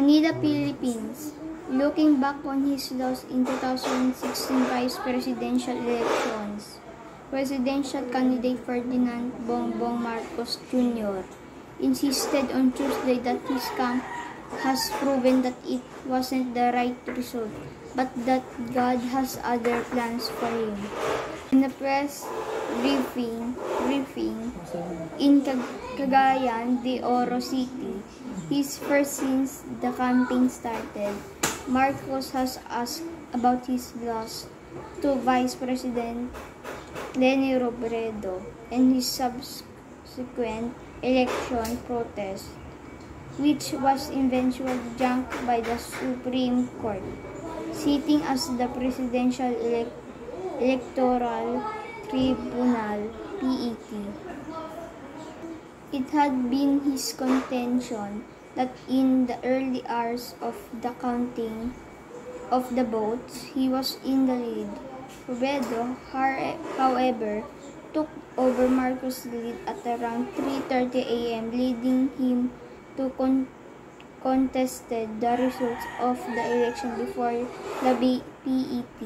Manila, Philippines. Looking back on his loss in 2016 vice presidential elections, presidential candidate Ferdinand Bongbong Marcos Jr. insisted on Tuesday that his camp has proven that it wasn't the right result, but that God has other plans for him. In a press briefing in Cagayan de Oro City, his first since the campaign started, Marcos has asked about his loss to Vice President Leni Robredo and his subsequent election protest, which was eventually junked by the Supreme Court, sitting as the Presidential Electoral Tribunal, PET. It had been his contention that in the early hours of the counting of the votes, he was in the lead. Robredo, however, took over Marcos' lead at around 3:30 a.m., leading him to contested the results of the election before the PET.